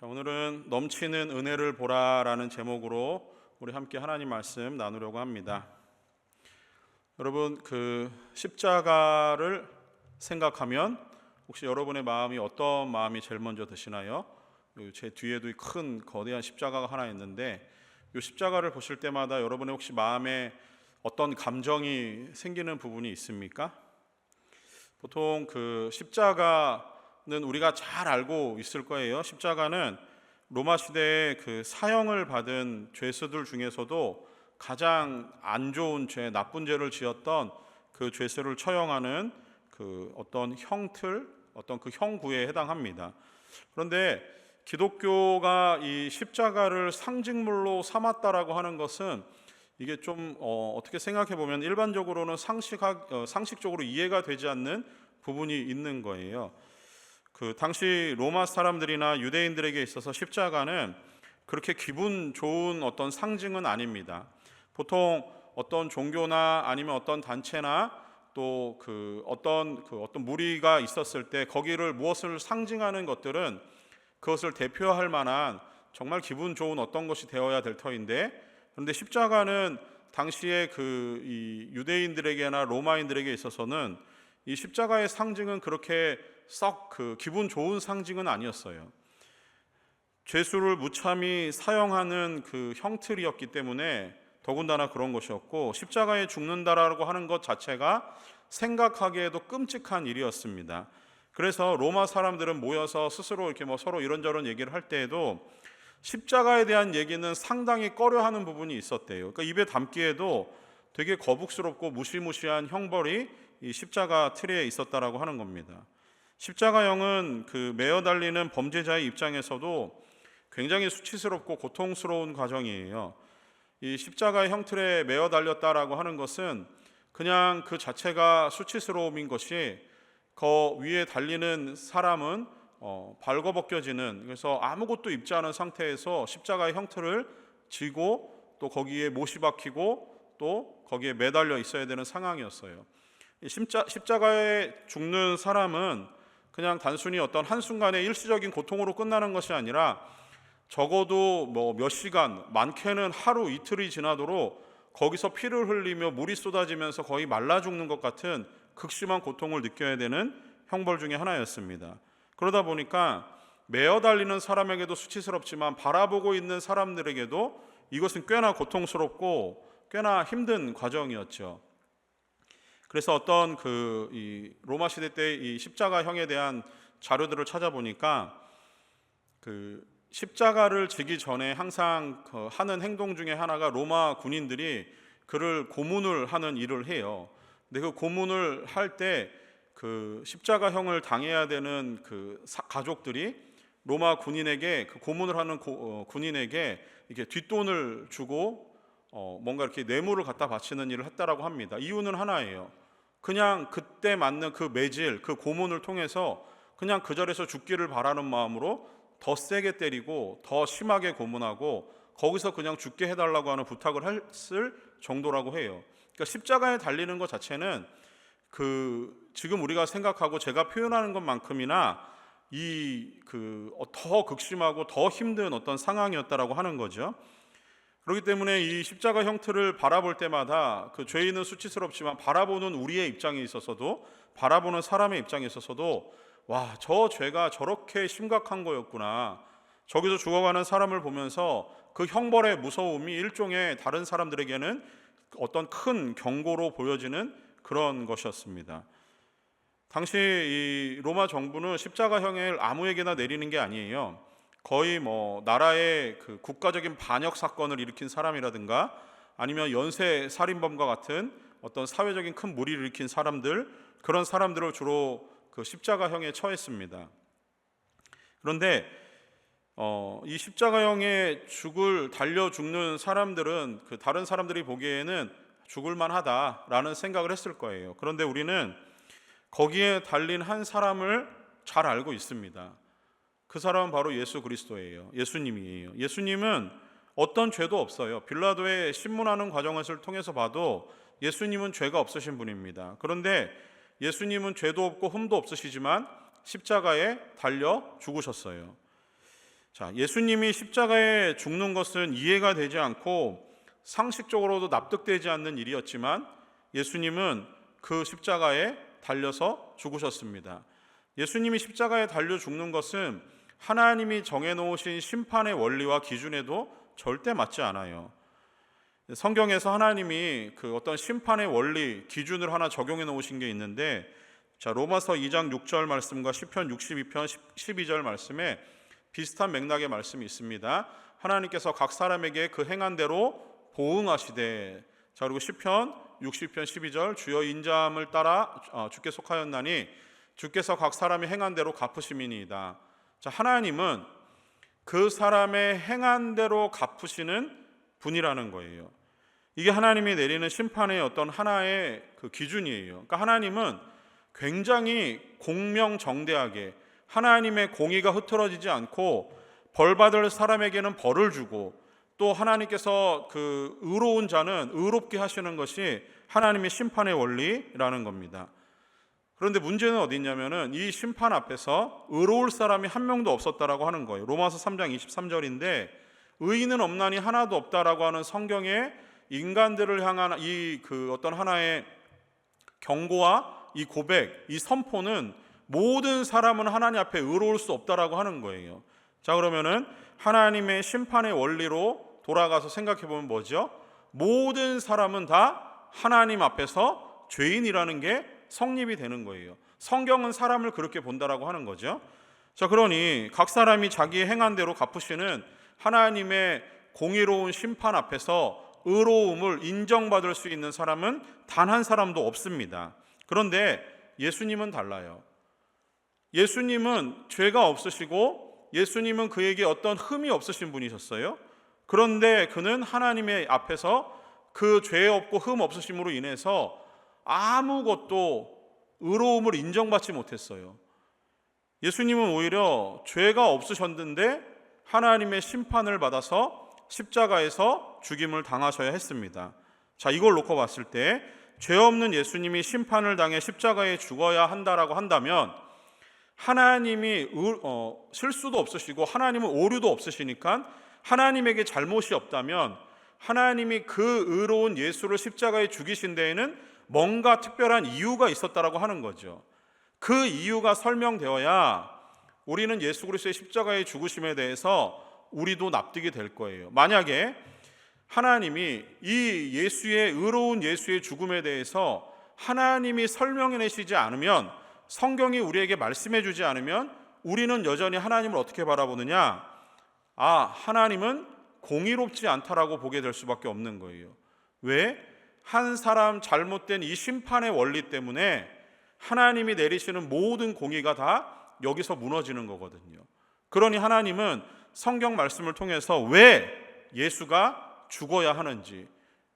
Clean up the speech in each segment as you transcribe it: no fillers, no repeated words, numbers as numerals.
자, 오늘은 넘치는 은혜를 보라라는 제목으로 우리 함께 하나님 말씀 나누려고 합니다. 여러분, 그 십자가를 생각하면 혹시 여러분의 마음이 어떤 마음이 제일 먼저 드시나요? 제 뒤에도 큰 거대한 십자가가 하나 있는데 이 십자가를 보실 때마다 여러분의 혹시 마음에 어떤 감정이 생기는 부분이 있습니까? 보통 그 십자가는 우리가 잘 알고 있을 거예요. 십자가는 로마 시대에 그 사형을 받은 죄수들 중에서도 가장 안 좋은 죄, 나쁜 죄를 지었던 그 죄수를 처형하는 그 어떤 형틀, 어떤 그 형구에 해당합니다. 그런데 기독교가 이 십자가를 상징물로 삼았다라고 하는 것은 이게 좀 어떻게 생각해 보면 일반적으로는 상식적으로 이해가 되지 않는 부분이 있는 거예요. 그 당시 로마 사람들이나 유대인들에게 있어서 십자가는 그렇게 기분 좋은 어떤 상징은 아닙니다. 보통 어떤 종교나 아니면 어떤 단체나 또 어떤 무리가 있었을 때 거기를 무엇을 상징하는 것들은 그것을 대표할 만한 정말 기분 좋은 어떤 것이 되어야 될 터인데, 그런데 십자가는 당시에 이 유대인들에게나 로마인들에게 있어서는 이 십자가의 상징은 그렇게 썩 기분 좋은 상징은 아니었어요. 죄수를 무참히 사형하는 그 형틀이었기 때문에 더군다나 그런 것이었고, 십자가에 죽는다라고 하는 것 자체가 생각하기에도 끔찍한 일이었습니다. 그래서 로마 사람들은 모여서 스스로 이렇게 서로 이런저런 얘기를 할 때에도 십자가에 대한 얘기는 상당히 꺼려하는 부분이 있었대요. 그러니까 입에 담기에도 되게 거북스럽고 무시무시한 형벌이 이 십자가 틀에 있었다라고 하는 겁니다. 십자가형은 그 매어 달리는 범죄자의 입장에서도 굉장히 수치스럽고 고통스러운 과정이에요. 이 십자가의 형틀에 매어 달렸다라고 하는 것은 그냥 그 자체가 수치스러움인 것이 그 위에 달리는 사람은 발거벗겨지는, 그래서 아무것도 입지 않은 상태에서 십자가의 형틀을 쥐고 또 거기에 못이 박히고 또 거기에 매달려 있어야 되는 상황이었어요. 십자가에 죽는 사람은 그냥 단순히 어떤 한순간의 일시적인 고통으로 끝나는 것이 아니라 적어도 몇 시간, 많게는 하루 이틀이 지나도록 거기서 피를 흘리며 물이 쏟아지면서 거의 말라 죽는 것 같은 극심한 고통을 느껴야 되는 형벌 중에 하나였습니다. 그러다 보니까 매어 달리는 사람에게도 수치스럽지만 바라보고 있는 사람들에게도 이것은 꽤나 고통스럽고 꽤나 힘든 과정이었죠. 그래서 어떤 이 로마 시대 때 이 십자가형에 대한 자료들을 찾아보니까 그 십자가를 지기 전에 항상 하는 행동 중에 하나가 로마 군인들이 그를 고문을 하는 일을 해요. 근데 그 고문을 할 때 그 십자가형을 당해야 되는 가족들이 로마 군인에게, 그 고문을 하는 군인에게 이렇게 뒷돈을 주고 뭔가 이렇게 뇌물을 갖다 바치는 일을 했다라고 합니다. 이유는 하나예요. 그냥 그때 맞는 그 매질, 그 고문을 통해서 그냥 그 자리에서 죽기를 바라는 마음으로 더 세게 때리고 더 심하게 고문하고 거기서 그냥 죽게 해달라고 하는 부탁을 했을 정도라고 해요. 그러니까 십자가에 달리는 것 자체는 지금 우리가 생각하고 제가 표현하는 것만큼이나 더 극심하고 더 힘든 어떤 상황이었다라고 하는 거죠. 그렇기 때문에 이 십자가 형틀을 바라볼 때마다 그 죄인은 수치스럽지만 바라보는 우리의 입장에 있어서도, 바라보는 사람의 입장에 있어서도 와, 저 죄가 저렇게 심각한 거였구나. 저기서 죽어가는 사람을 보면서 그 형벌의 무서움이 일종의 다른 사람들에게는 어떤 큰 경고로 보여지는 그런 것이었습니다. 당시 이 로마 정부는 십자가형을 아무에게나 내리는 게 아니에요. 거의 나라의 그 국가적인 반역 사건을 일으킨 사람이라든가 아니면 연쇄 살인범과 같은 어떤 사회적인 큰 무리를 일으킨 사람들, 그런 사람들을 주로 그 십자가형에 처했습니다. 그런데 이 십자가형에 달려 죽는 사람들은 다른 사람들이 보기에는 죽을 만하다라는 생각을 했을 거예요. 그런데 우리는 거기에 달린 한 사람을 잘 알고 있습니다. 그 사람은 바로 예수 그리스도예요. 예수님이에요. 예수님은 어떤 죄도 없어요. 빌라도의 신문하는 과정을 통해서 봐도 예수님은 죄가 없으신 분입니다. 그런데 예수님은 죄도 없고 흠도 없으시지만 십자가에 달려 죽으셨어요. 자, 예수님이 십자가에 죽는 것은 이해가 되지 않고 상식적으로도 납득되지 않는 일이었지만 예수님은 그 십자가에 달려서 죽으셨습니다. 예수님이 십자가에 달려 죽는 것은 하나님이 정해놓으신 심판의 원리와 기준에도 절대 맞지 않아요. 성경에서 하나님이 그 어떤 심판의 원리, 기준을 하나 적용해 놓으신 게 있는데, 자, 로마서 2장 6절 말씀과 시편 62편 12절 말씀에 비슷한 맥락의 말씀이 있습니다. 하나님께서 각 사람에게 그 행한 대로 보응하시되. 자, 그리고 시편 60편 12절, 주여 인자함을 따라 주께 속하였나니 주께서 각 사람이 행한 대로 갚으심이니이다. 자, 하나님은 그 사람의 행한 대로 갚으시는 분이라는 거예요. 이게 하나님이 내리는 심판의 어떤 하나의 그 기준이에요. 그러니까 하나님은 굉장히 공명정대하게 하나님의 공의가 흐트러지지 않고 벌받을 사람에게는 벌을 주고, 또 하나님께서 그 의로운 자는 의롭게 하시는 것이 하나님의 심판의 원리라는 겁니다. 그런데 문제는 어디 있냐면은 이 심판 앞에서 의로울 사람이 한 명도 없었다라고 하는 거예요. 로마서 3장 23절인데 의인은 없나니 하나도 없다라고 하는 성경의 인간들을 향한 이 그 어떤 하나의 경고와 이 고백, 이 선포는 모든 사람은 하나님 앞에 의로울 수 없다라고 하는 거예요. 자, 그러면은 하나님의 심판의 원리로 돌아가서 생각해 보면 뭐죠? 모든 사람은 다 하나님 앞에서 죄인이라는 게 성립이 되는 거예요. 성경은 사람을 그렇게 본다라고 하는 거죠. 자, 그러니 각 사람이 자기의 행한 대로 갚으시는 하나님의 공의로운 심판 앞에서 의로움을 인정받을 수 있는 사람은 단 한 사람도 없습니다. 그런데 예수님은 달라요. 예수님은 죄가 없으시고 예수님은 그에게 어떤 흠이 없으신 분이셨어요. 그런데 그는 하나님의 앞에서 그 죄 없고 흠 없으심으로 인해서 아무것도 의로움을 인정받지 못했어요. 예수님은 오히려 죄가 없으셨는데 하나님의 심판을 받아서 십자가에서 죽임을 당하셔야 했습니다. 자, 이걸 놓고 봤을 때 죄 없는 예수님이 심판을 당해 십자가에 죽어야 한다라고 한다면 하나님이 실수도 없으시고 하나님은 오류도 없으시니까 하나님에게 잘못이 없다면 하나님이 그 의로운 예수를 십자가에 죽이신 데에는 뭔가 특별한 이유가 있었다라고 하는 거죠. 그 이유가 설명되어야 우리는 예수 그리스도의 십자가의 죽으심에 대해서 우리도 납득이 될 거예요. 만약에 하나님이 이 예수의 의로운 예수의 죽음에 대해서 하나님이 설명해내시지 않으면, 성경이 우리에게 말씀해 주지 않으면 우리는 여전히 하나님을 어떻게 바라보느냐? 하나님은 공의롭지 않다라고 보게 될 수밖에 없는 거예요. 왜? 한 사람 잘못된 이 심판의 원리 때문에 하나님이 내리시는 모든 공의가 다 여기서 무너지는 거거든요. 그러니 하나님은 성경 말씀을 통해서 왜 예수가 죽어야 하는지,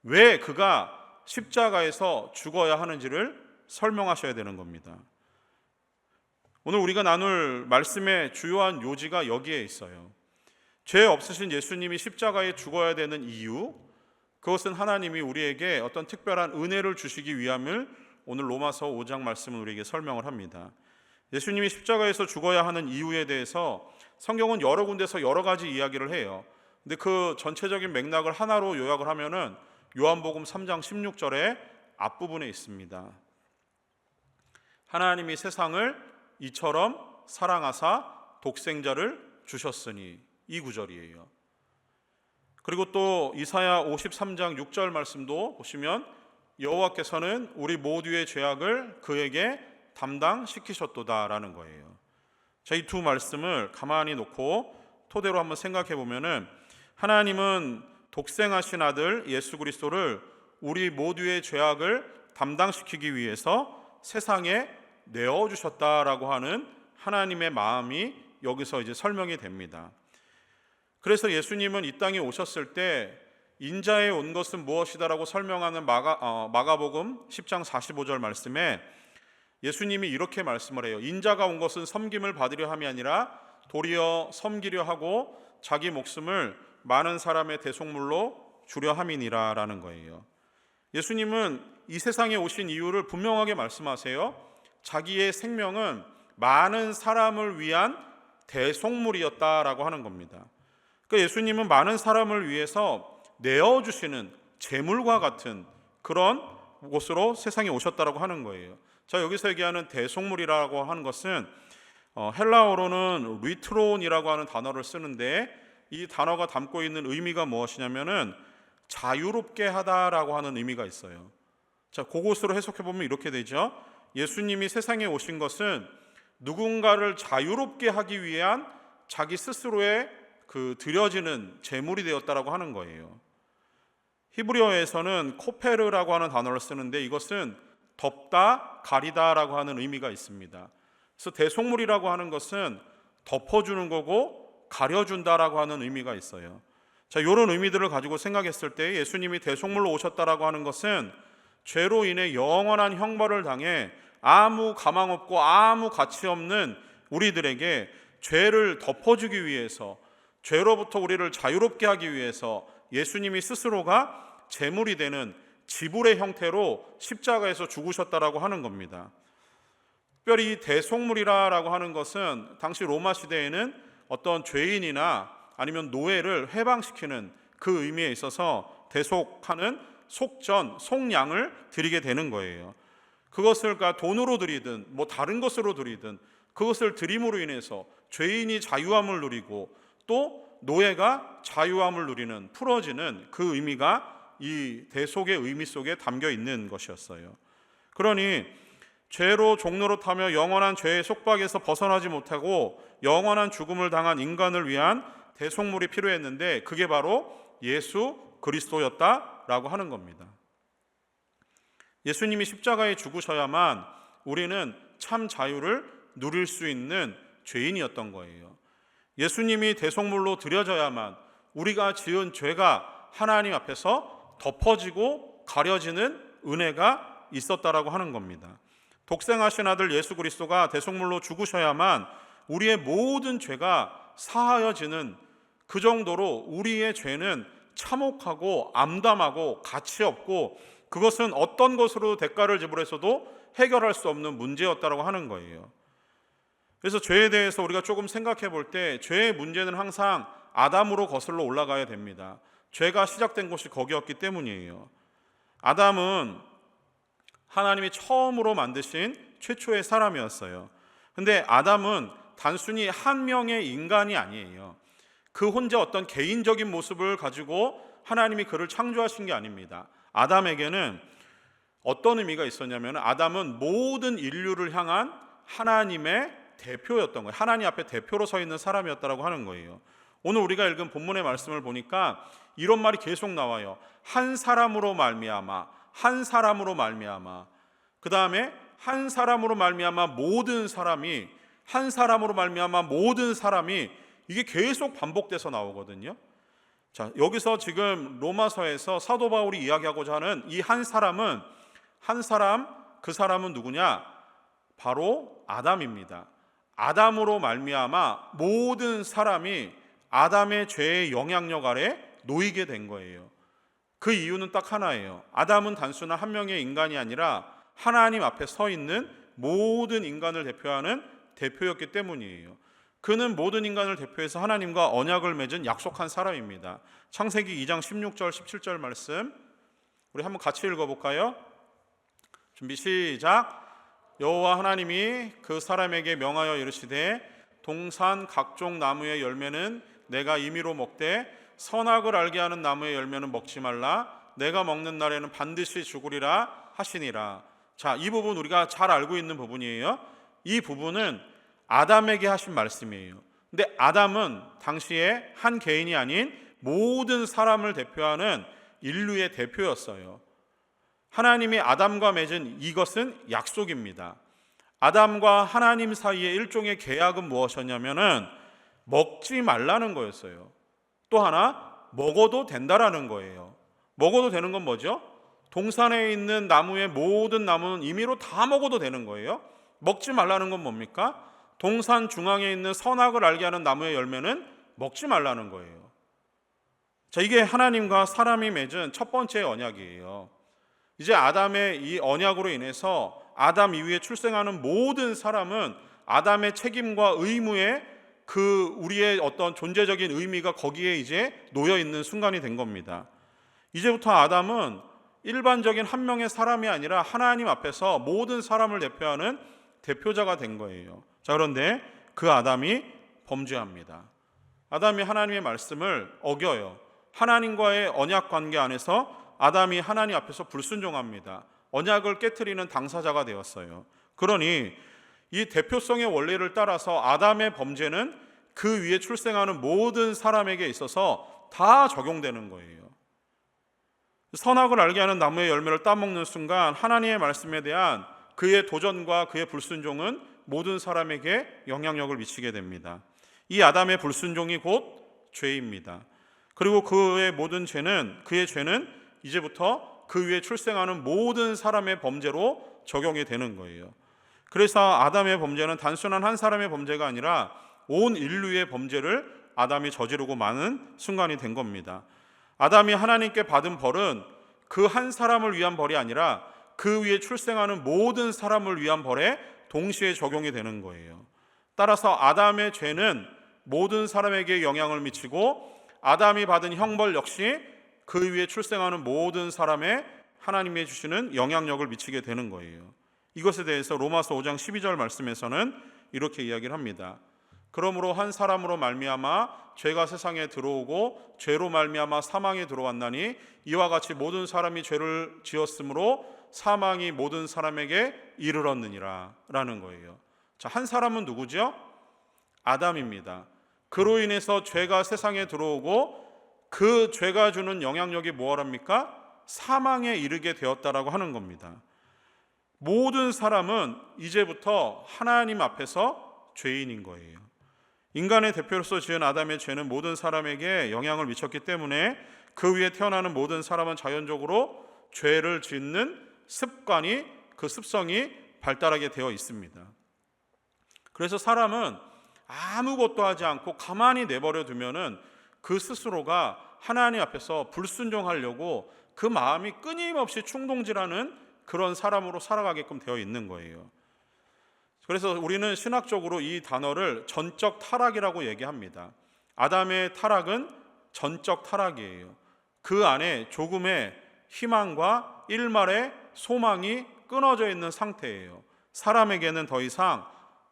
왜 그가 십자가에서 죽어야 하는지를 설명하셔야 되는 겁니다. 오늘 우리가 나눌 말씀의 주요한 요지가 여기에 있어요. 죄 없으신 예수님이 십자가에 죽어야 되는 이유, 그것은 하나님이 우리에게 어떤 특별한 은혜를 주시기 위함을 오늘 로마서 5장 말씀은 우리에게 설명을 합니다. 예수님이 십자가에서 죽어야 하는 이유에 대해서 성경은 여러 군데서 여러 가지 이야기를 해요. 근데 그 전체적인 맥락을 하나로 요약을 하면은 요한복음 3장 16절의 앞부분에 있습니다. 하나님이 세상을 이처럼 사랑하사 독생자를 주셨으니, 이 구절이에요. 그리고 또 이사야 53장 6절 말씀도 보시면 여호와께서는 우리 모두의 죄악을 그에게 담당시키셨도다라는 거예요. 자, 이 두 말씀을 가만히 놓고 토대로 한번 생각해 보면은 하나님은 독생하신 아들 예수 그리스도를 우리 모두의 죄악을 담당시키기 위해서 세상에 내어주셨다라고 하는 하나님의 마음이 여기서 이제 설명이 됩니다. 그래서 예수님은 이 땅에 오셨을 때 인자에 온 것은 무엇이다라고 설명하는 마가복음 10장 45절 말씀에 예수님이 이렇게 말씀을 해요. 인자가 온 것은 섬김을 받으려 함이 아니라 도리어 섬기려 하고 자기 목숨을 많은 사람의 대속물로 주려 함이니라 라는 거예요. 예수님은 이 세상에 오신 이유를 분명하게 말씀하세요. 자기의 생명은 많은 사람을 위한 대속물이었다라고 하는 겁니다. 그러니까 예수님은 많은 사람을 위해서 내어주시는 제물과 같은 그런 곳으로 세상에 오셨다라고 하는 거예요. 자, 여기서 얘기하는 대속물이라고 하는 것은 헬라어로는 리트론이라고 하는 단어를 쓰는데, 이 단어가 담고 있는 의미가 무엇이냐면은 자유롭게 하다라고 하는 의미가 있어요. 자, 그곳으로 해석해 보면 이렇게 되죠. 예수님이 세상에 오신 것은 누군가를 자유롭게 하기 위한 자기 스스로의 드려지는 제물이 되었다라고 하는 거예요. 히브리어에서는 코페르라고 하는 단어를 쓰는데, 이것은 덮다, 가리다라고 하는 의미가 있습니다. 그래서 대속물이라고 하는 것은 덮어주는 거고 가려준다라고 하는 의미가 있어요. 자, 이런 의미들을 가지고 생각했을 때 예수님이 대속물로 오셨다라고 하는 것은 죄로 인해 영원한 형벌을 당해 아무 가망 없고 아무 가치 없는 우리들에게 죄를 덮어주기 위해서, 죄로부터 우리를 자유롭게 하기 위해서 예수님이 스스로가 제물이 되는 지불의 형태로 십자가에서 죽으셨다라고 하는 겁니다. 특별히 대속물이라고 하는 것은 당시 로마 시대에는 어떤 죄인이나 아니면 노예를 해방시키는 그 의미에 있어서 대속하는 속전, 속량을 드리게 되는 거예요. 그것을 돈으로 드리든 다른 것으로 드리든 그것을 드림으로 인해서 죄인이 자유함을 누리고 또 노예가 자유함을 누리는, 풀어지는 그 의미가 이 대속의 의미 속에 담겨 있는 것이었어요. 그러니 죄로 종로로 타며 영원한 죄의 속박에서 벗어나지 못하고 영원한 죽음을 당한 인간을 위한 대속물이 필요했는데, 그게 바로 예수 그리스도였다라고 하는 겁니다. 예수님이 십자가에 죽으셔야만 우리는 참 자유를 누릴 수 있는 죄인이었던 거예요. 예수님이 대속물로 드려져야만 우리가 지은 죄가 하나님 앞에서 덮어지고 가려지는 은혜가 있었다라고 하는 겁니다. 독생하신 아들 예수 그리스도가 대속물로 죽으셔야만 우리의 모든 죄가 사하여지는, 그 정도로 우리의 죄는 참혹하고 암담하고 가치없고 그것은 어떤 것으로 대가를 지불해서도 해결할 수 없는 문제였다고 하는 거예요. 그래서 죄에 대해서 우리가 조금 생각해 볼 때 죄의 문제는 항상 아담으로 거슬러 올라가야 됩니다. 죄가 시작된 곳이 거기였기 때문이에요. 아담은 하나님이 처음으로 만드신 최초의 사람이었어요. 근데 아담은 단순히 한 명의 인간이 아니에요. 그 혼자 어떤 개인적인 모습을 가지고 하나님이 그를 창조하신 게 아닙니다. 아담에게는 어떤 의미가 있었냐면, 아담은 모든 인류를 향한 하나님의 대표였던 거예요. 하나님 앞에 대표로 서 있는 사람이었다고 하는 거예요. 오늘 우리가 읽은 본문의 말씀을 보니까 이런 말이 계속 나와요. 한 사람으로 말미암아, 한 사람으로 말미암아. 그 다음에 한 사람으로 말미암아 모든 사람이, 한 사람으로 말미암아 모든 사람이, 이게 계속 반복돼서 나오거든요. 자, 여기서 지금 로마서에서 사도 바울이 이야기하고자 하는 이 한 사람은, 한 사람, 그 사람은 누구냐? 바로 아담입니다. 아담으로 말미암아 모든 사람이 아담의 죄의 영향력 아래 놓이게 된 거예요. 그 이유는 딱 하나예요. 아담은 단순한 한 명의 인간이 아니라 하나님 앞에 서 있는 모든 인간을 대표하는 대표였기 때문이에요. 그는 모든 인간을 대표해서 하나님과 언약을 맺은 약속한 사람입니다. 창세기 2장 16절 17절 말씀 우리 한번 같이 읽어볼까요? 준비 시작. 여호와 하나님이 그 사람에게 명하여 이르시되 동산 각종 나무의 열매는 내가 임의로 먹되 선악을 알게 하는 나무의 열매는 먹지 말라. 내가 먹는 날에는 반드시 죽으리라 하시니라. 자, 이 부분 우리가 잘 알고 있는 부분이에요. 이 부분은 아담에게 하신 말씀이에요. 근데 아담은 당시에 한 개인이 아닌 모든 사람을 대표하는 인류의 대표였어요. 하나님이 아담과 맺은 이것은 약속입니다. 아담과 하나님 사이의 일종의 계약은 무엇이었냐면은 먹지 말라는 거였어요. 또 하나 먹어도 된다라는 거예요. 먹어도 되는 건 뭐죠? 동산에 있는 나무의 모든 나무는 임의로 다 먹어도 되는 거예요. 먹지 말라는 건 뭡니까? 동산 중앙에 있는 선악을 알게 하는 나무의 열매는 먹지 말라는 거예요. 자, 이게 하나님과 사람이 맺은 첫 번째 언약이에요. 이제 아담의 이 언약으로 인해서 아담 이후에 출생하는 모든 사람은 아담의 책임과 의무에 그 우리의 어떤 존재적인 의미가 거기에 이제 놓여 있는 순간이 된 겁니다. 이제부터 아담은 일반적인 한 명의 사람이 아니라 하나님 앞에서 모든 사람을 대표하는 대표자가 된 거예요. 자, 그런데 그 아담이 범죄합니다. 아담이 하나님의 말씀을 어겨요. 하나님과의 언약 관계 안에서 아담이 하나님 앞에서 불순종합니다. 언약을 깨트리는 당사자가 되었어요. 그러니 이 대표성의 원리를 따라서 아담의 범죄는 그 위에 출생하는 모든 사람에게 있어서 다 적용되는 거예요. 선악을 알게 하는 나무의 열매를 따먹는 순간 하나님의 말씀에 대한 그의 도전과 그의 불순종은 모든 사람에게 영향력을 미치게 됩니다. 이 아담의 불순종이 곧 죄입니다. 그리고 그의 모든 죄는, 그의 죄는 이제부터 그 위에 출생하는 모든 사람의 범죄로 적용이 되는 거예요. 그래서 아담의 범죄는 단순한 한 사람의 범죄가 아니라 온 인류의 범죄를 아담이 저지르고 마는 순간이 된 겁니다. 아담이 하나님께 받은 벌은 그 한 사람을 위한 벌이 아니라 그 위에 출생하는 모든 사람을 위한 벌에 동시에 적용이 되는 거예요. 따라서 아담의 죄는 모든 사람에게 영향을 미치고 아담이 받은 형벌 역시 그 위에 출생하는 모든 사람에 하나님이 주시는 영향력을 미치게 되는 거예요. 이것에 대해서 로마서 5장 12절 말씀에서는 이렇게 이야기를 합니다. 그러므로 한 사람으로 말미암아 죄가 세상에 들어오고 죄로 말미암아 사망에 들어왔나니 이와 같이 모든 사람이 죄를 지었으므로 사망이 모든 사람에게 이르렀느니라 라는 거예요. 자, 한 사람은 누구죠? 아담입니다. 그로 인해서 죄가 세상에 들어오고 그 죄가 주는 영향력이 뭐랍니까? 사망에 이르게 되었다라고 하는 겁니다. 모든 사람은 이제부터 하나님 앞에서 죄인인 거예요. 인간의 대표로서 지은 아담의 죄는 모든 사람에게 영향을 미쳤기 때문에 그 위에 태어나는 모든 사람은 자연적으로 죄를 짓는 습관이, 그 습성이 발달하게 되어 있습니다. 그래서 사람은 아무것도 하지 않고 가만히 내버려 두면은 그 스스로가 하나님 앞에서 불순종하려고 그 마음이 끊임없이 충동질하는 그런 사람으로 살아가게끔 되어 있는 거예요. 그래서 우리는 신학적으로 이 단어를 전적 타락이라고 얘기합니다. 아담의 타락은 전적 타락이에요. 그 안에 조금의 희망과 일말의 소망이 끊어져 있는 상태예요. 사람에게는 더 이상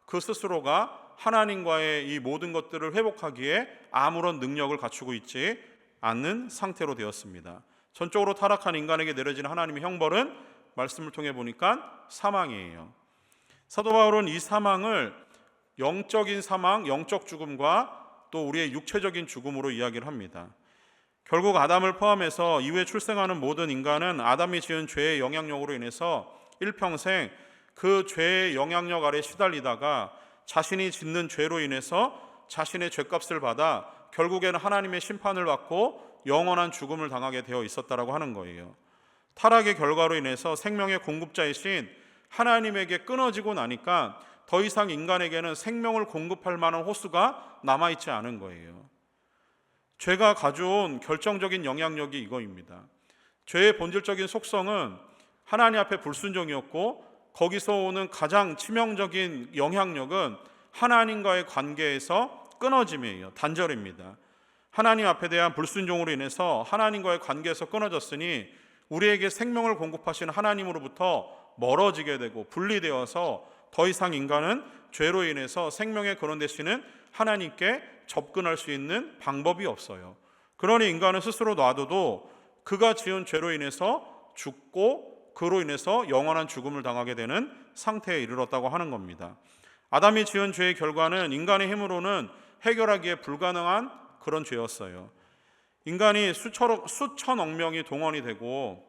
그 스스로가 하나님과의 이 모든 것들을 회복하기에 아무런 능력을 갖추고 있지 않는 상태로 되었습니다. 전적으로 타락한 인간에게 내려지는 하나님의 형벌은 말씀을 통해 보니까 사망이에요. 사도 바울은 이 사망을 영적인 사망, 영적 죽음과 또 우리의 육체적인 죽음으로 이야기를 합니다. 결국 아담을 포함해서 이후에 출생하는 모든 인간은 아담이 지은 죄의 영향력으로 인해서 일평생 그 죄의 영향력 아래 시달리다가 자신이 짓는 죄로 인해서 자신의 죄값을 받아 결국에는 하나님의 심판을 받고 영원한 죽음을 당하게 되어 있었다라고 하는 거예요. 타락의 결과로 인해서 생명의 공급자이신 하나님에게 끊어지고 나니까 더 이상 인간에게는 생명을 공급할 만한 호수가 남아있지 않은 거예요. 죄가 가져온 결정적인 영향력이 이거입니다. 죄의 본질적인 속성은 하나님 앞에 불순종이었고 거기서 오는 가장 치명적인 영향력은 하나님과의 관계에서 끊어짐이에요. 단절입니다. 하나님 앞에 대한 불순종으로 인해서 하나님과의 관계에서 끊어졌으니 우리에게 생명을 공급하시는 하나님으로부터 멀어지게 되고 분리되어서 더 이상 인간은 죄로 인해서 생명의 근원 되시는 하나님께 접근할 수 있는 방법이 없어요. 그러니 인간은 스스로 놔둬도 그가 지은 죄로 인해서 죽고 그로 인해서 영원한 죽음을 당하게 되는 상태에 이르렀다고 하는 겁니다. 아담이 지은 죄의 결과는 인간의 힘으로는 해결하기에 불가능한 그런 죄였어요. 인간이 수천억 명이 동원이 되고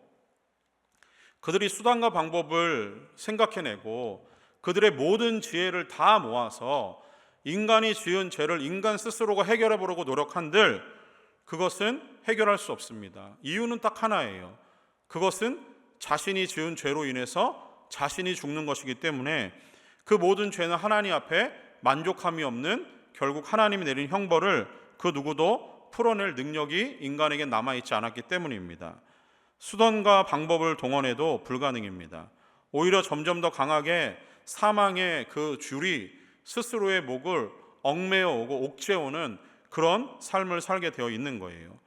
그들이 수단과 방법을 생각해내고 그들의 모든 지혜를 다 모아서 인간이 지은 죄를 인간 스스로가 해결해보려고 노력한들 그것은 해결할 수 없습니다. 이유는 딱 하나예요. 그것은 자신이 지은 죄로 인해서 자신이 죽는 것이기 때문에 그 모든 죄는 하나님 앞에 만족함이 없는 결국 하나님이 내린 형벌을 그 누구도 풀어낼 능력이 인간에게 남아있지 않았기 때문입니다. 수단과 방법을 동원해도 불가능입니다. 오히려 점점 더 강하게 사망의 그 줄이 스스로의 목을 얽매여 오고 옥죄오는 그런 삶을 살게 되어 있는 거예요.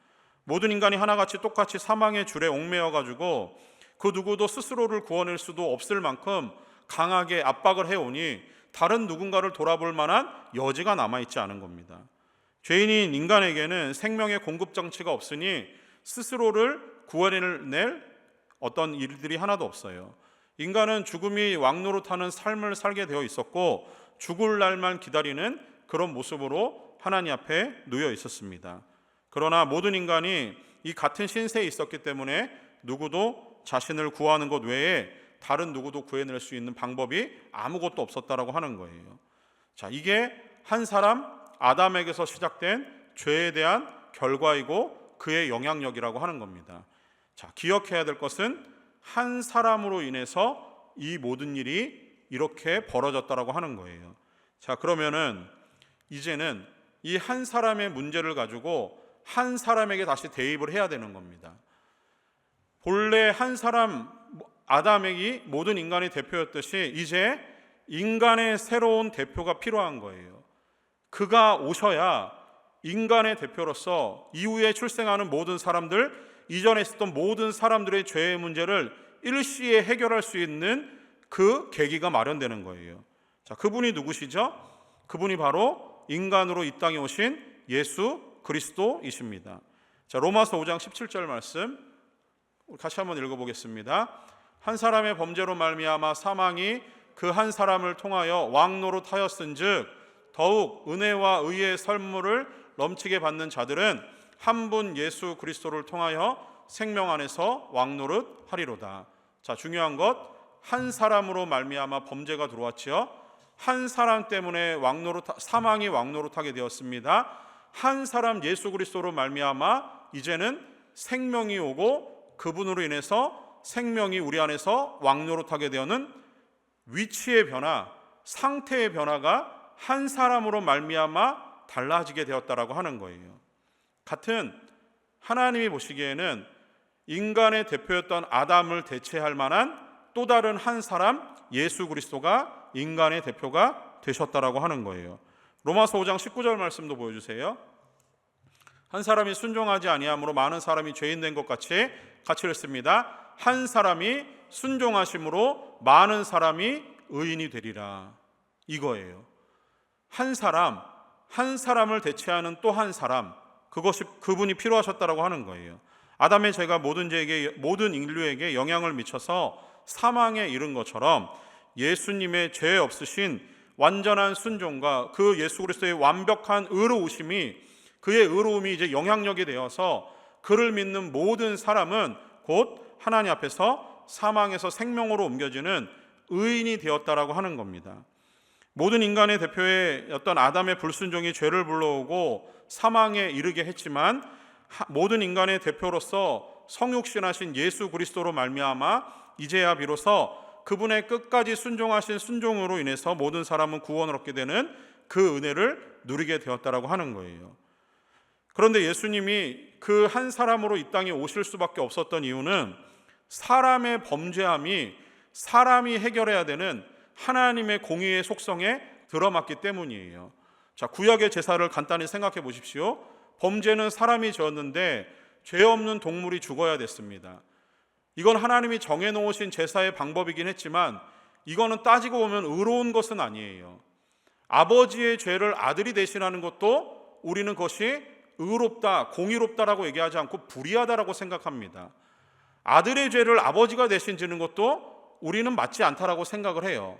모든 인간이 하나같이 똑같이 사망의 줄에 옥매여 가지고 그 누구도 스스로를 구원할 수도 없을 만큼 강하게 압박을 해오니 다른 누군가를 돌아볼 만한 여지가 남아있지 않은 겁니다. 죄인인 인간에게는 생명의 공급 장치가 없으니 스스로를 구원해낼 어떤 일들이 하나도 없어요. 인간은 죽음이 왕노릇하는 삶을 살게 되어 있었고 죽을 날만 기다리는 그런 모습으로 하나님 앞에 놓여 있었습니다. 그러나 모든 인간이 이 같은 신세에 있었기 때문에 누구도 자신을 구하는 것 외에 다른 누구도 구해낼 수 있는 방법이 아무것도 없었다라고 하는 거예요. 자, 이게 한 사람 아담에게서 시작된 죄에 대한 결과이고 그의 영향력이라고 하는 겁니다. 자, 기억해야 될 것은 한 사람으로 인해서 이 모든 일이 이렇게 벌어졌다라고 하는 거예요. 자, 그러면은 이제는 이 한 사람의 문제를 가지고 한 사람에게 다시 대입을 해야 되는 겁니다. 본래 한 사람 아담이 모든 인간의 대표였듯이 이제 인간의 새로운 대표가 필요한 거예요. 그가 오셔야 인간의 대표로서 이후에 출생하는 모든 사람들, 이전에 있었던 모든 사람들의 죄의 문제를 일시에 해결할 수 있는 그 계기가 마련되는 거예요. 자, 그분이 누구시죠? 그분이 바로 인간으로 이 땅에 오신 예수 그리스도이십니다. 자, 로마서 5장 17절 말씀 같이 한번 읽어보겠습니다. 한 사람의 범죄로 말미암아 사망이 그 한 사람을 통하여 왕노릇하였은즉 더욱 은혜와 의의 선물을 넘치게 받는 자들은 한 분 예수 그리스도를 통하여 생명 안에서 왕노릇하리로다. 자, 중요한 것, 한 사람으로 말미암아 범죄가 들어왔지요. 한 사람 때문에 사망이 왕노릇하게 되었습니다. 한 사람 예수 그리스도로 말미암아 이제는 생명이 오고 그분으로 인해서 생명이 우리 안에서 왕노릇하게 되는 위치의 변화, 상태의 변화가 한 사람으로 말미암아 달라지게 되었다라고 하는 거예요. 같은 하나님이 보시기에는 인간의 대표였던 아담을 대체할 만한 또 다른 한 사람 예수 그리스도가 인간의 대표가 되셨다라고 하는 거예요. 로마서 5장 19절 말씀도 보여주세요. 한 사람이 순종하지 아니함으로 많은 사람이 죄인 된 것 같이 읽습니다. 한 사람이 순종하심으로 많은 사람이 의인이 되리라. 이거예요. 한 사람을 대체하는 또 한 사람, 그분이 필요하셨다라고 하는 거예요. 아담의 죄가 모든 인류에게 영향을 미쳐서 사망에 이른 것처럼 예수님의 죄 없으신 완전한 순종과 그 예수 그리스도의 완벽한 그의 의로움이 이제 영향력이 되어서 그를 믿는 모든 사람은 곧 하나님 앞에서 사망에서 생명으로 옮겨지는 의인이 되었다라고 하는 겁니다. 모든 인간의 대표의 어떤 아담의 불순종이 죄를 불러오고 사망에 이르게 했지만 모든 인간의 대표로서 성육신하신 예수 그리스도로 말미암아 이제야 비로소 그분의 끝까지 순종하신 순종으로 인해서 모든 사람은 구원을 얻게 되는 그 은혜를 누리게 되었다라고 하는 거예요. 그런데 예수님이 그 한 사람으로 이 땅에 오실 수밖에 없었던 이유는 사람의 범죄함이 사람이 해결해야 되는 하나님의 공의의 속성에 들어맞기 때문이에요. 자, 구약의 제사를 간단히 생각해 보십시오. 범죄는 사람이 지었는데 죄 없는 동물이 죽어야 됐습니다. 이건 하나님이 정해놓으신 제사의 방법이긴 했지만 이거는 따지고 보면 의로운 것은 아니에요. 아버지의 죄를 아들이 대신하는 것도 우리는 그것이 의롭다, 공의롭다라고 얘기하지 않고 불의하다라고 생각합니다. 아들의 죄를 아버지가 대신 지는 것도 우리는 맞지 않다라고 생각을 해요.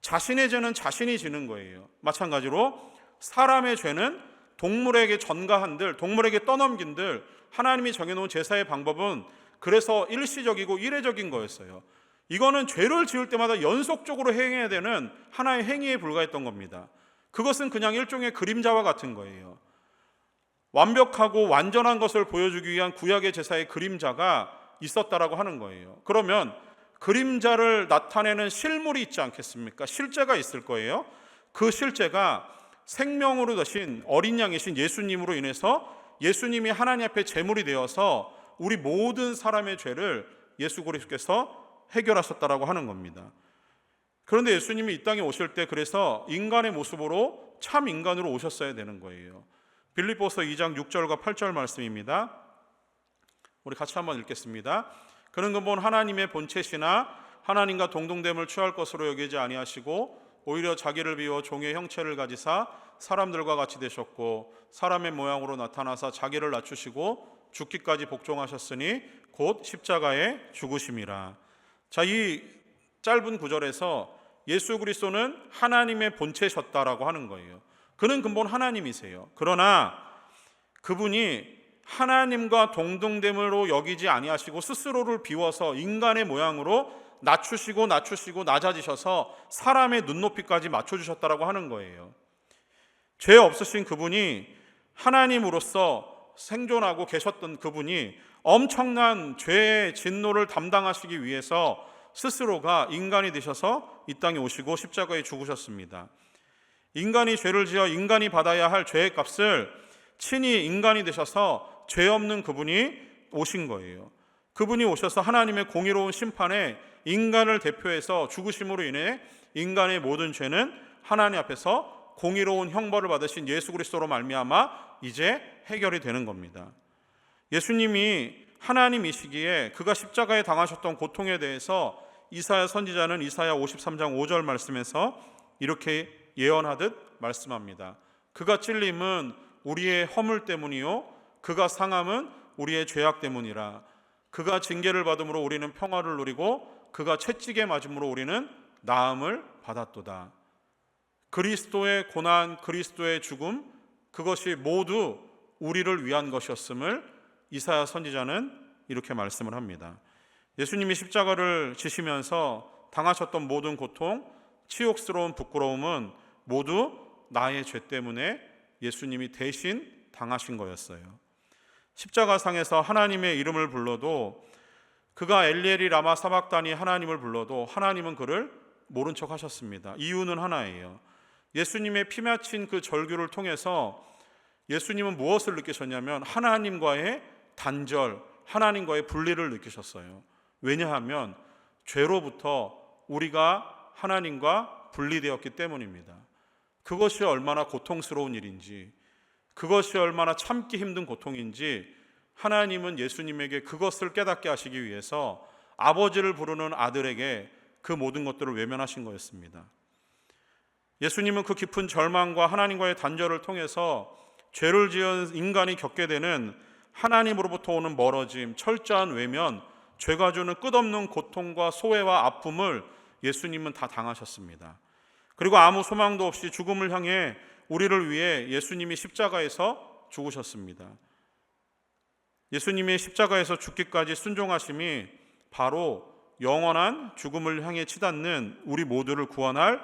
자신의 죄는 자신이 지는 거예요. 마찬가지로 사람의 죄는 동물에게 전가한들, 동물에게 떠넘긴들 하나님이 정해놓은 제사의 방법은 그래서 일시적이고 이례적인 거였어요. 이거는 죄를 지을 때마다 연속적으로 행해야 되는 하나의 행위에 불과했던 겁니다. 그것은 그냥 일종의 그림자와 같은 거예요. 완벽하고 완전한 것을 보여주기 위한 구약의 제사의 그림자가 있었다라고 하는 거예요. 그러면 그림자를 나타내는 실물이 있지 않겠습니까? 실제가 있을 거예요. 그 실제가 생명으로 되신 어린 양이신 예수님으로 인해서 예수님이 하나님 앞에 제물이 되어서 우리 모든 사람의 죄를 예수 그리스도께서 해결하셨다라고 하는 겁니다. 그런데 예수님이 이 땅에 오실 때 그래서 인간의 모습으로 참 인간으로 오셨어야 되는 거예요. 빌립보서 2장 6절과 8절 말씀입니다. 우리 같이 한번 읽겠습니다. 그는 근본 하나님의 본체시나 하나님과 동등됨을 취할 것으로 여기지 아니하시고 오히려 자기를 비워 종의 형체를 가지사 사람들과 같이 되셨고 사람의 모양으로 나타나사 자기를 낮추시고 죽기까지 복종하셨으니 곧 십자가에 죽으심이라. 자, 이 짧은 구절에서 예수 그리스도는 하나님의 본체셨다라고 하는 거예요. 그는 근본 하나님이세요. 그러나 그분이 하나님과 동등됨으로 여기지 아니하시고 스스로를 비워서 인간의 모양으로 낮추시고 낮아지셔서 사람의 눈높이까지 맞춰주셨다라고 하는 거예요. 죄 없으신 그분이 하나님으로서 생존하고 계셨던 그분이 엄청난 죄의 진노를 담당하시기 위해서 스스로가 인간이 되셔서 이 땅에 오시고 십자가에 죽으셨습니다. 인간이 죄를 지어 인간이 받아야 할 죄의 값을 친히 인간이 되셔서 죄 없는 그분이 오신 거예요. 그분이 오셔서 하나님의 공의로운 심판에 인간을 대표해서 죽으심으로 인해 인간의 모든 죄는 하나님 앞에서 공의로운 형벌을 받으신 예수 그리스도로 말미암아 이제 해결이 되는 겁니다. 예수님이 하나님이시기에 그가 십자가에 당하셨던 고통에 대해서 이사야 선지자는 이사야 53장 5절 말씀에서 이렇게 예언하듯 말씀합니다. 그가 찔림은 우리의 허물 때문이요 그가 상함은 우리의 죄악 때문이라. 그가 징계를 받음으로 우리는 평화를 누리고 그가 채찍에 맞음으로 우리는 나음을 받았도다. 그리스도의 고난, 그리스도의 죽음, 그것이 모두 우리를 위한 것이었음을 이사야 선지자는 이렇게 말씀을 합니다. 예수님이 십자가를 지시면서 당하셨던 모든 고통, 치욕스러운 부끄러움은 모두 나의 죄 때문에 예수님이 대신 당하신 거였어요. 십자가상에서 하나님의 이름을 불러도 그가 엘리엘이 라마 사박다니 하나님을 불러도 하나님은 그를 모른 척 하셨습니다. 이유는 하나예요. 예수님의 피 맺힌 그 절규를 통해서 예수님은 무엇을 느끼셨냐면 하나님과의 단절, 하나님과의 분리를 느끼셨어요. 왜냐하면 죄로부터 우리가 하나님과 분리되었기 때문입니다. 그것이 얼마나 고통스러운 일인지, 그것이 얼마나 참기 힘든 고통인지 하나님은 예수님에게 그것을 깨닫게 하시기 위해서 아버지를 부르는 아들에게 그 모든 것들을 외면하신 거였습니다. 예수님은 그 깊은 절망과 하나님과의 단절을 통해서 죄를 지은 인간이 겪게 되는 하나님으로부터 오는 멀어짐, 철저한 외면, 죄가 주는 끝없는 고통과 소외와 아픔을 예수님은 다 당하셨습니다. 그리고 아무 소망도 없이 죽음을 향해 우리를 위해 예수님이 십자가에서 죽으셨습니다. 예수님의 십자가에서 죽기까지 순종하심이 바로 영원한 죽음을 향해 치닫는 우리 모두를 구원할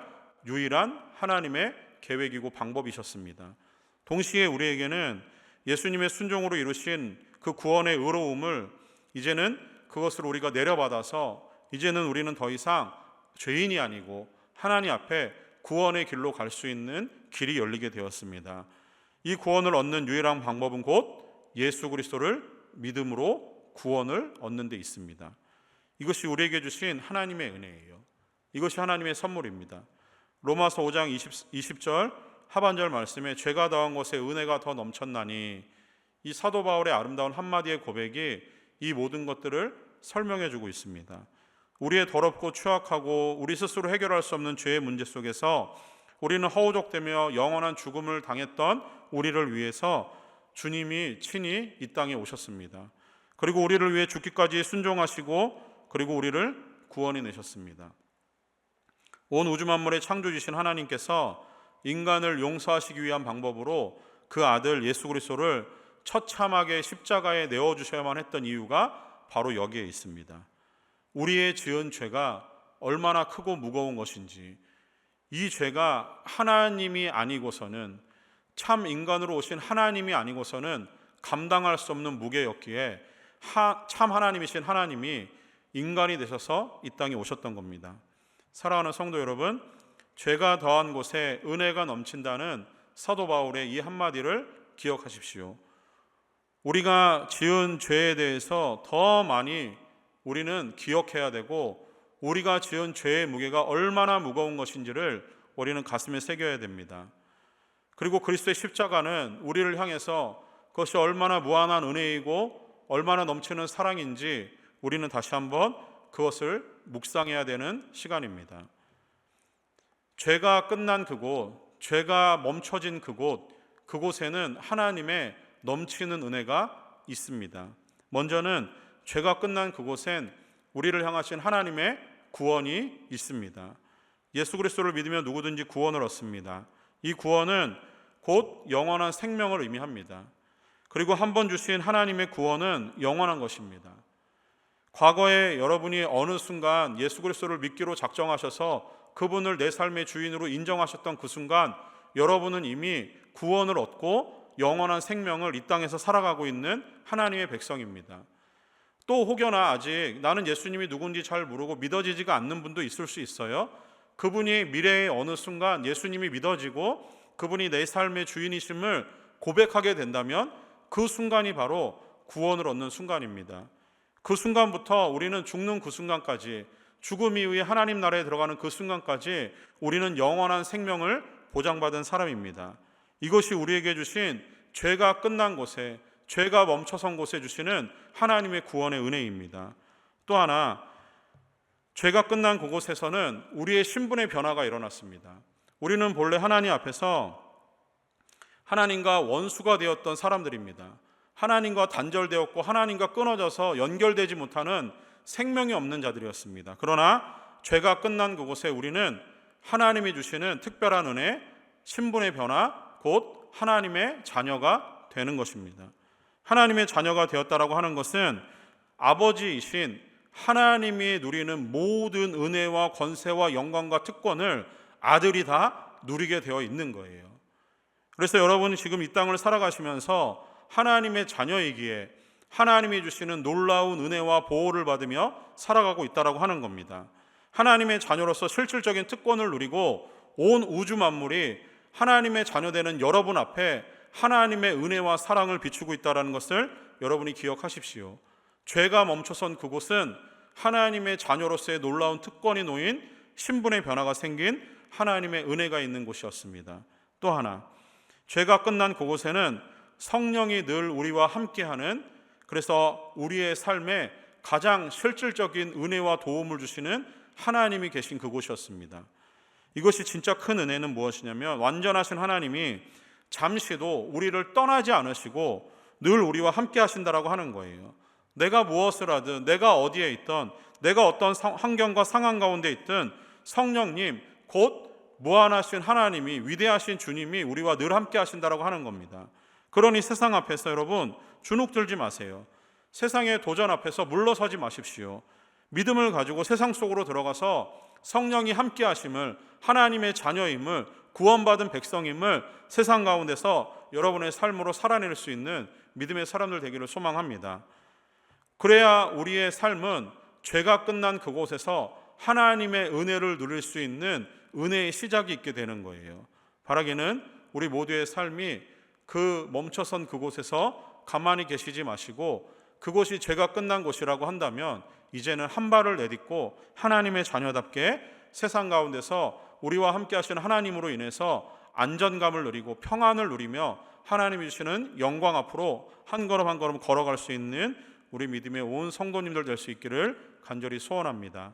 유일한 하나님의 계획이고 방법이셨습니다. 동시에 우리에게는 예수님의 순종으로 이루신 그 구원의 의로움을 이제는 그것을 우리가 내려받아서 이제는 우리는 더 이상 죄인이 아니고 하나님 앞에 구원의 길로 갈 수 있는 길이 열리게 되었습니다. 이 구원을 얻는 유일한 방법은 곧 예수 그리스도를 믿음으로 구원을 얻는 데 있습니다. 이것이 우리에게 주신 하나님의 은혜예요. 이것이 하나님의 선물입니다. 로마서 5장 20절 하반절 말씀에 죄가 더한 것에 은혜가 더 넘쳤나니, 이 사도 바울의 아름다운 한마디의 고백이 이 모든 것들을 설명해 주고 있습니다. 우리의 더럽고 추악하고 우리 스스로 해결할 수 없는 죄의 문제 속에서 우리는 허우적대며 영원한 죽음을 당했던 우리를 위해서 주님이 친히 이 땅에 오셨습니다. 그리고 우리를 위해 죽기까지 순종하시고 그리고 우리를 구원해 내셨습니다. 온 우주 만물의 창조주신 하나님께서 인간을 용서하시기 위한 방법으로 그 아들 예수 그리스도를 처참하게 십자가에 내어주셔야만 했던 이유가 바로 여기에 있습니다. 우리의 지은 죄가 얼마나 크고 무거운 것인지, 이 죄가 하나님이 아니고서는, 참 인간으로 오신 하나님이 아니고서는 감당할 수 없는 무게였기에 참 하나님이신 하나님이 인간이 되셔서 이 땅에 오셨던 겁니다. 사랑하는 성도 여러분, 죄가 더한 곳에 은혜가 넘친다는 사도 바울의 이 한마디를 기억하십시오. 우리가 지은 죄에 대해서 더 많이 우리는 기억해야 되고 우리가 지은 죄의 무게가 얼마나 무거운 것인지를 우리는 가슴에 새겨야 됩니다. 그리고 그리스도의 십자가는 우리를 향해서 그것이 얼마나 무한한 은혜이고 얼마나 넘치는 사랑인지 우리는 다시 한번 그것을 묵상해야 되는 시간입니다. 죄가 끝난 그곳, 죄가 멈춰진 그곳에는 하나님의 넘치는 은혜가 있습니다. 먼저는 죄가 끝난 그곳엔 우리를 향하신 하나님의 구원이 있습니다. 예수 그리스도를 믿으면 누구든지 구원을 얻습니다. 이 구원은 곧 영원한 생명을 의미합니다. 그리고 한 번 주신 하나님의 구원은 영원한 것입니다. 과거에 여러분이 어느 순간 예수 그리스도를 믿기로 작정하셔서 그분을 내 삶의 주인으로 인정하셨던 그 순간 여러분은 이미 구원을 얻고 영원한 생명을 이 땅에서 살아가고 있는 하나님의 백성입니다. 또 혹여나 아직 나는 예수님이 누군지 잘 모르고 믿어지지가 않는 분도 있을 수 있어요. 그분이 미래의 어느 순간 예수님이 믿어지고 그분이 내 삶의 주인이심을 고백하게 된다면 그 순간이 바로 구원을 얻는 순간입니다. 그 순간부터 우리는 죽는 그 순간까지, 죽음 이후에 하나님 나라에 들어가는 그 순간까지 우리는 영원한 생명을 보장받은 사람입니다. 이것이 우리에게 주신 죄가 끝난 곳에, 죄가 멈춰선 곳에 주시는 하나님의 구원의 은혜입니다. 또 하나, 죄가 끝난 그곳에서는 우리의 신분의 변화가 일어났습니다. 우리는 본래 하나님 앞에서 하나님과 원수가 되었던 사람들입니다. 하나님과 단절되었고 하나님과 끊어져서 연결되지 못하는 생명이 없는 자들이었습니다. 그러나 죄가 끝난 그곳에 우리는 하나님이 주시는 특별한 은혜, 신분의 변화, 곧 하나님의 자녀가 되는 것입니다. 하나님의 자녀가 되었다라고 하는 것은 아버지이신 하나님이 누리는 모든 은혜와 권세와 영광과 특권을 아들이 다 누리게 되어 있는 거예요. 그래서 여러분이 지금 이 땅을 살아가시면서 하나님의 자녀이기에 하나님이 주시는 놀라운 은혜와 보호를 받으며 살아가고 있다라고 하는 겁니다. 하나님의 자녀로서 실질적인 특권을 누리고 온 우주 만물이 하나님의 자녀되는 여러분 앞에 하나님의 은혜와 사랑을 비추고 있다는 것을 여러분이 기억하십시오. 죄가 멈춰선 그곳은 하나님의 자녀로서의 놀라운 특권이 놓인 신분의 변화가 생긴 하나님의 은혜가 있는 곳이었습니다. 또 하나, 죄가 끝난 그곳에는 성령이 늘 우리와 함께하는, 그래서 우리의 삶에 가장 실질적인 은혜와 도움을 주시는 하나님이 계신 그곳이었습니다. 이것이 진짜 큰 은혜는 무엇이냐면 완전하신 하나님이 잠시도 우리를 떠나지 않으시고 늘 우리와 함께 하신다라고 하는 거예요. 내가 무엇을 하든, 내가 어디에 있든, 내가 어떤 환경과 상황 가운데 있든 성령님, 곧 무한하신 하나님이, 위대하신 주님이 우리와 늘 함께 하신다라고 하는 겁니다. 그러니 세상 앞에서 여러분 주눅 들지 마세요. 세상의 도전 앞에서 물러서지 마십시오. 믿음을 가지고 세상 속으로 들어가서 성령이 함께 하심을, 하나님의 자녀임을, 구원받은 백성임을 세상 가운데서 여러분의 삶으로 살아낼 수 있는 믿음의 사람들 되기를 소망합니다. 그래야 우리의 삶은 죄가 끝난 그곳에서 하나님의 은혜를 누릴 수 있는 은혜의 시작이 있게 되는 거예요. 바라기는 우리 모두의 삶이 그 멈춰선 그곳에서 가만히 계시지 마시고 그곳이 죄가 끝난 곳이라고 한다면 이제는 한 발을 내딛고 하나님의 자녀답게 세상 가운데서 우리와 함께 하시는 하나님으로 인해서 안전감을 누리고 평안을 누리며 하나님이 주시는 영광 앞으로 한 걸음 한 걸음 걸어갈 수 있는 우리 믿음의 온 성도님들 될 수 있기를 간절히 소원합니다.